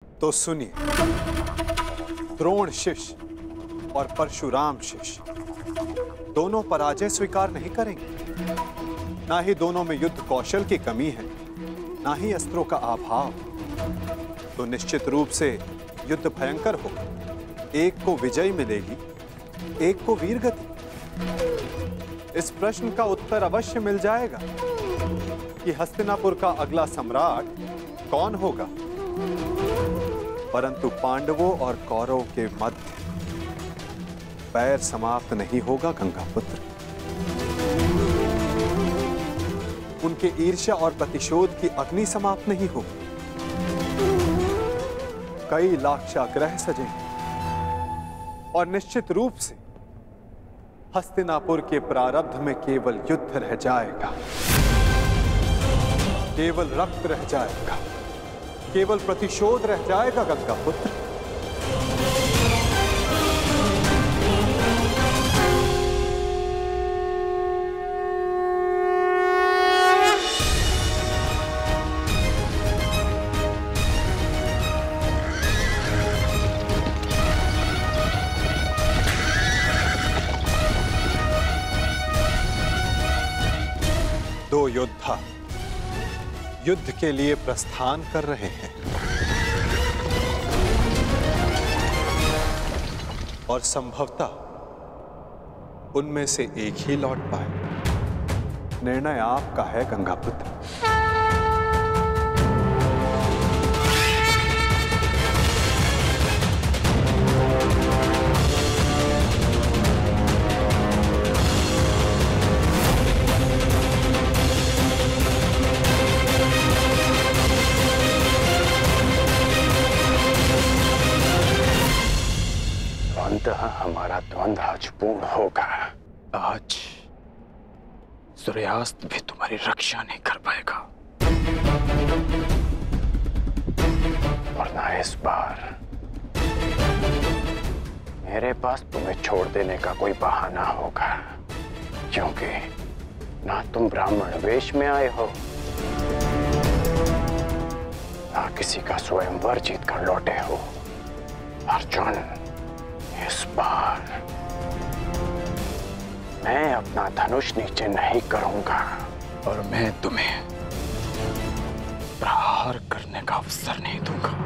तो सुनिए, द्रोण शिष्य और परशुराम शिष्य दोनों पराजय स्वीकार नहीं करेंगे। ना ही दोनों में युद्ध कौशल की कमी है, ना ही अस्त्रों का अभाव। तो निश्चित रूप से युद्ध भयंकर होगा। एक को विजय मिलेगी, एक को वीरगति। इस प्रश्न का उत्तर अवश्य मिल जाएगा कि हस्तिनापुर का अगला सम्राट कौन होगा। परंतु पांडवों और कौरवों के मध्य बैर समाप्त नहीं होगा गंगापुत्र। उनके ईर्ष्या और प्रतिशोध की अग्नि समाप्त नहीं होगी। कई लाक्षागृह सजेंगे और निश्चित रूप से हस्तिनापुर के प्रारब्ध में केवल युद्ध रह जाएगा, केवल रक्त रह जाएगा, केवल प्रतिशोध रह जाएगा गंगापुत्र। दो योद्धा युद्ध के लिए प्रस्थान कर रहे हैं और संभवतः उनमें से एक ही लौट पाए। निर्णय आपका है गंगापुत्र। हमारा द्वंद्व आज पूर्ण होगा। आज सूर्यास्त भी तुम्हारी रक्षा नहीं कर पाएगा। और ना इस बार मेरे पास तुम्हें छोड़ देने का कोई बहाना होगा, क्योंकि ना तुम ब्राह्मण वेश में आए हो, ना किसी का स्वयंवर जीत कर लौटे हो। अर्जुन, इस बार मैं अपना धनुष नीचे नहीं करूंगा और मैं तुम्हें प्रहार करने का अवसर नहीं दूंगा।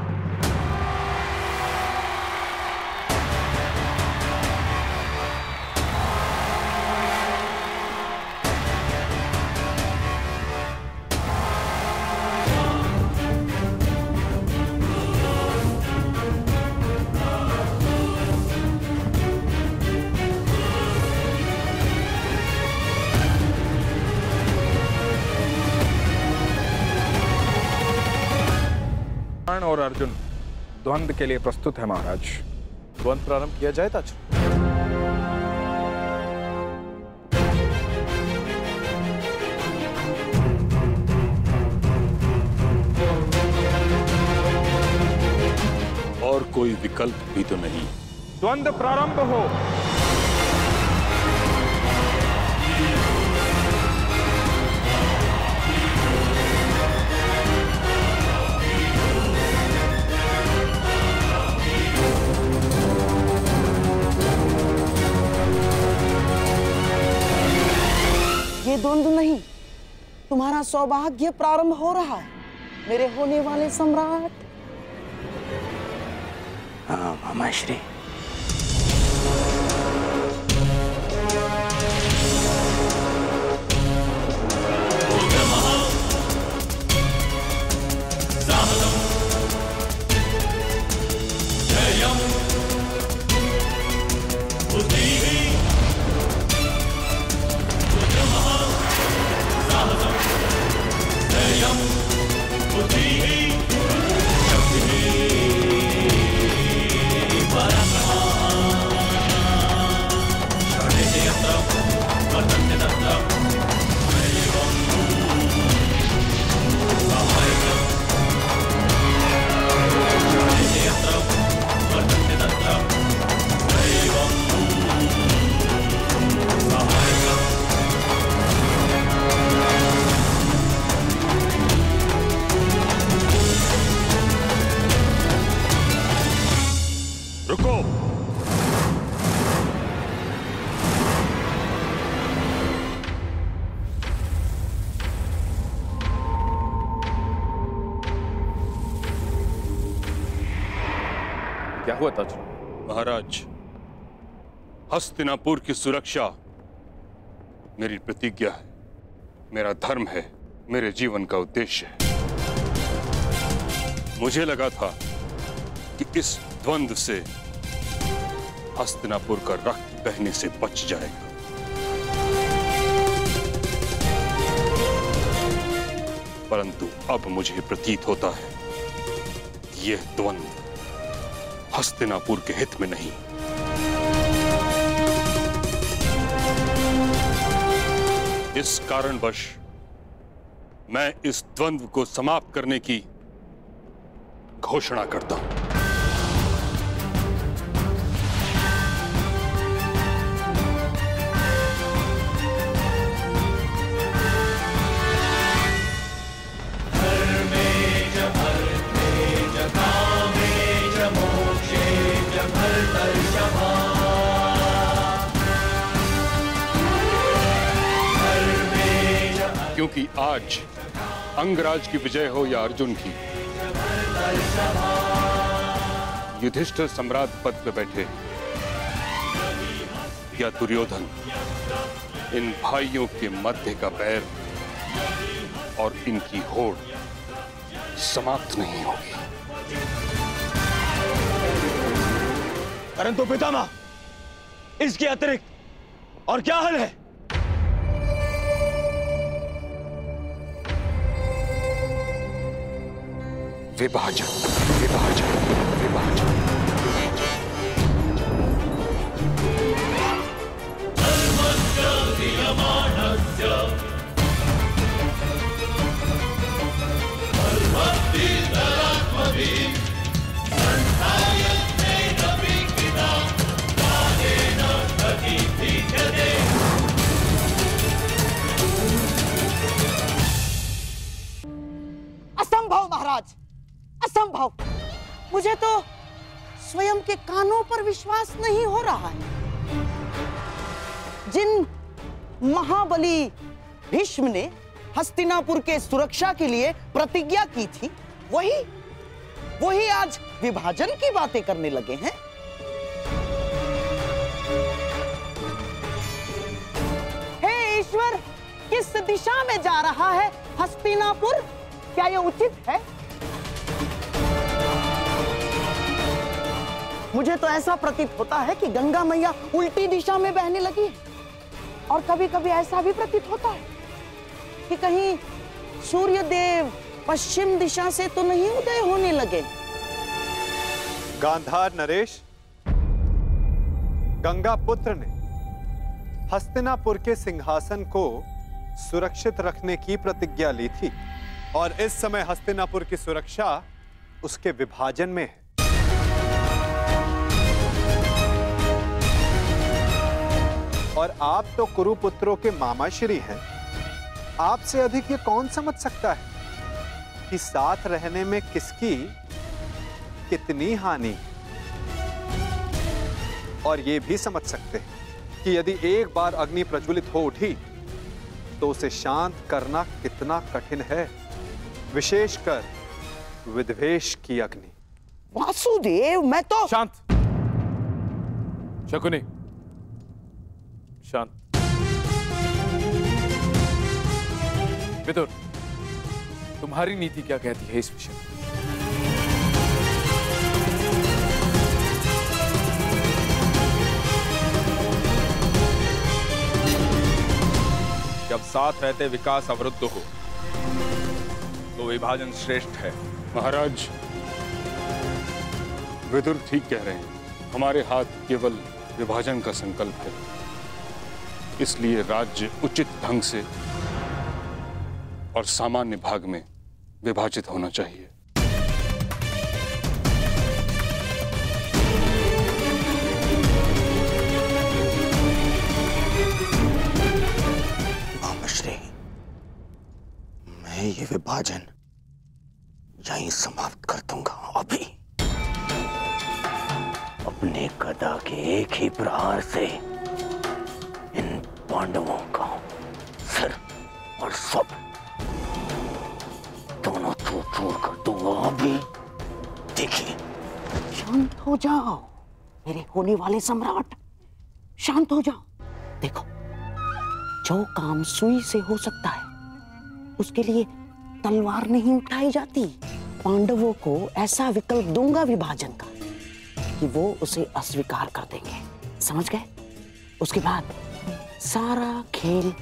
और अर्जुन द्वंद्व के लिए प्रस्तुत है महाराज। द्वंद्व प्रारंभ किया जाए ताज। और कोई विकल्प भी तो नहीं। द्वंद्व प्रारंभ हो। ये द्वंद्व नहीं, तुम्हारा सौभाग्य प्रारंभ हो रहा है मेरे होने वाले सम्राट। हाँ मामाश्री। Para क्या हुआ अर्जुन? महाराज, हस्तिनापुर की सुरक्षा मेरी प्रतिज्ञा है, मेरा धर्म है, मेरे जीवन का उद्देश्य है। मुझे लगा था कि इस द्वंद्व से हस्तिनापुर का रक्त बहने से बच जाएगा, परंतु अब मुझे प्रतीत होता है कि यह द्वंद्व हस्तिनापुर के हित में नहीं। इस कारणवश मैं इस द्वंद्व को समाप्त करने की घोषणा करता हूं। क्योंकि आज अंगराज की विजय हो या अर्जुन की, युधिष्ठिर सम्राट पद पर बैठे या दुर्योधन, इन भाइयों के मध्य का बैर और इनकी होड़ समाप्त नहीं होगी। परंतु पितामह, इसके अतिरिक्त और क्या हल है? विभाजन, विभाजन, विभाजन। असंभव महाराज, असंभव। मुझे तो स्वयं के कानों पर विश्वास नहीं हो रहा है। जिन महाबली भीष्म ने हस्तिनापुर के सुरक्षा के लिए प्रतिज्ञा की थी, वही आज विभाजन की बातें करने लगे हैं। हे ईश्वर, किस दिशा में जा रहा है हस्तिनापुर? क्या यह उचित है? मुझे तो ऐसा प्रतीत होता है कि गंगा मैया उल्टी दिशा में बहने लगी है। और कभी कभी ऐसा भी प्रतीत होता है कि कहीं सूर्य देव पश्चिम दिशा से तो नहीं उदय होने लगे। गांधार नरेश, गंगा पुत्र ने हस्तिनापुर के सिंहासन को सुरक्षित रखने की प्रतिज्ञा ली थी, और इस समय हस्तिनापुर की सुरक्षा उसके विभाजन में है। और आप तो कुरुपुत्रों के मामाश्री हैं। आपसे अधिक ये कौन समझ सकता है कि साथ रहने में किसकी कितनी हानि। और ये भी समझ सकते हैं कि यदि एक बार अग्नि प्रज्वलित हो उठी तो उसे शांत करना कितना कठिन है, विशेषकर विद्वेष की अग्नि। वासुदेव, मैं तो शांत। शकुनी, शांत। विदुर, तुम्हारी नीति क्या कहती है इस विषय में? जब साथ रहते विकास अवरुद्ध हो तो विभाजन श्रेष्ठ है। महाराज, विदुर ठीक कह रहे हैं। हमारे हाथ केवल विभाजन का संकल्प है, इसलिए राज्य उचित ढंग से और सामान्य भाग में विभाजित होना चाहिए। मामाश्री, मैं ये विभाजन यहीं समाप्त कर दूंगा। अभी अपने गदा के एक ही प्रहार से इन पांडवों का सिर और सब दोनों चूर चूर कर दूंगा। अभी देखिए, शांत हो जाओ मेरे होने वाले सम्राट, शांत हो जाओ। देखो, जो काम सुई से हो सकता है उसके लिए तलवार नहीं उठाई जाती। पांडवों को ऐसा विकल्प दूंगा विभाजन का कि वो उसे अस्वीकार कर देंगे, समझ गए? उसके बाद सारा खेल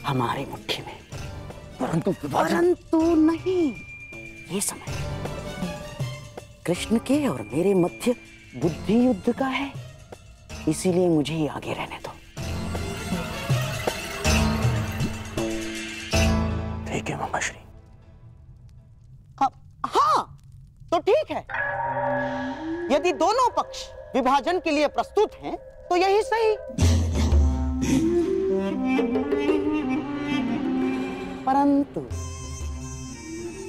हमारे मुट्ठी में। परंतु नहीं, ये समय कृष्ण के और मेरे मध्य बुद्धि युद्ध का है, इसीलिए मुझे ही आगे रहने दो। ठीक है मामाश्री। हाँ, तो ठीक है। यदि दोनों पक्ष विभाजन के लिए प्रस्तुत हैं, तो यही सही। परंतु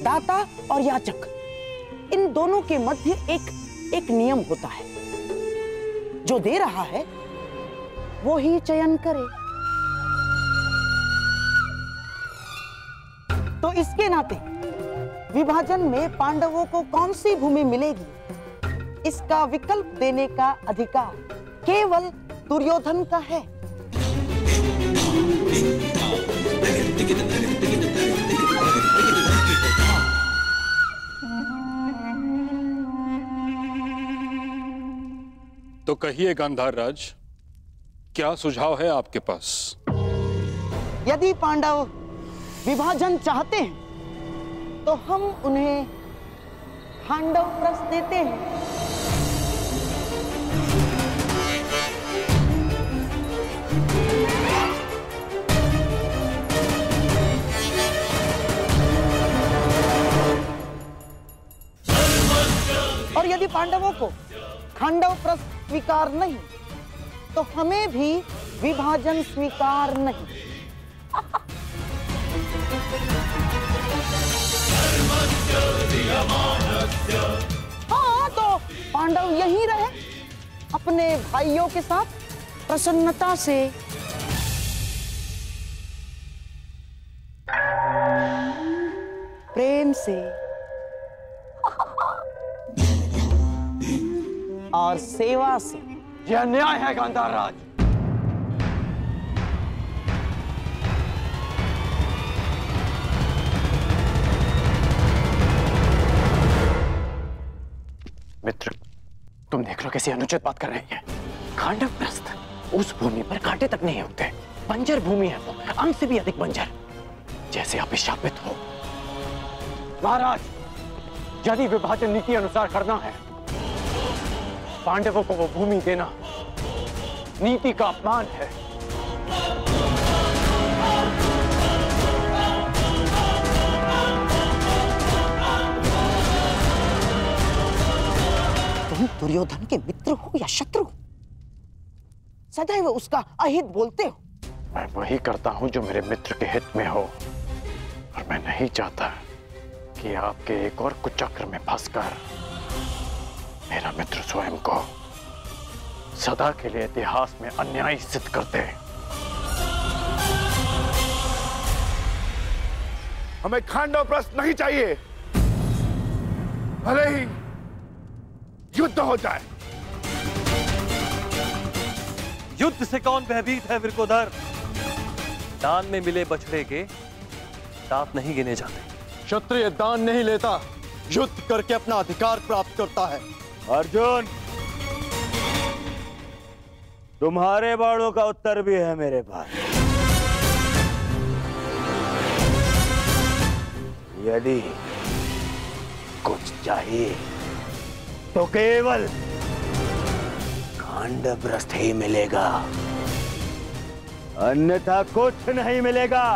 दाता और याचक, इन दोनों के मध्य एक नियम होता है। जो दे रहा है वो ही चयन करे। तो इसके नाते विभाजन में पांडवों को कौन सी भूमि मिलेगी, इसका विकल्प देने का अधिकार केवल दुर्योधन का है। तो कहिए गांधार राज, क्या सुझाव है आपके पास? यदि पांडव विभाजन चाहते हैं तो हम उन्हें खांडव प्रस्थ देते हैं। और यदि पांडवों को खांडव प्रस्थ स्वीकार नहीं, तो हमें भी विभाजन स्वीकार नहीं। हाँ, तो पांडव यहीं रहे अपने भाइयों के साथ प्रसन्नता से। प्रेम से और सेवा से। यह अन्याय है गांधार राज। मित्र, तुम देख लो कैसी अनुचित बात कर रही है। खांडव प्रस्थ, उस भूमि पर कांटे तक नहीं उगते, बंजर भूमि है वो, अंग से भी अधिक बंजर, जैसे आप शापित हो। महाराज, यदि विभाजन नीति अनुसार करना है, पांडवों को वो भूमि देना नीति का अपमान है। तुम दुर्योधन के मित्र हो या शत्रु, सदैव उसका अहित बोलते हो। मैं वही करता हूं जो मेरे मित्र के हित में हो, और मैं नहीं चाहता कि आपके एक और कुचक्र में फंसकर मेरा मित्र स्वयं को सदा के लिए इतिहास में अन्यायी सिद्ध कर दे। हमें खांडव प्रस्थ नहीं चाहिए, भले ही युद्ध हो जाए। युद्ध से कौन भयभीत है वृकोदर? दान में मिले बछड़े के दांत नहीं गिने जाते। क्षत्रिय दान नहीं लेता, युद्ध करके अपना अधिकार प्राप्त करता है। अर्जुन, तुम्हारे बाणों का उत्तर भी है मेरे पास। यदि कुछ चाहिए तो केवल खांडव प्रस्थ ही मिलेगा, अन्यथा कुछ नहीं मिलेगा।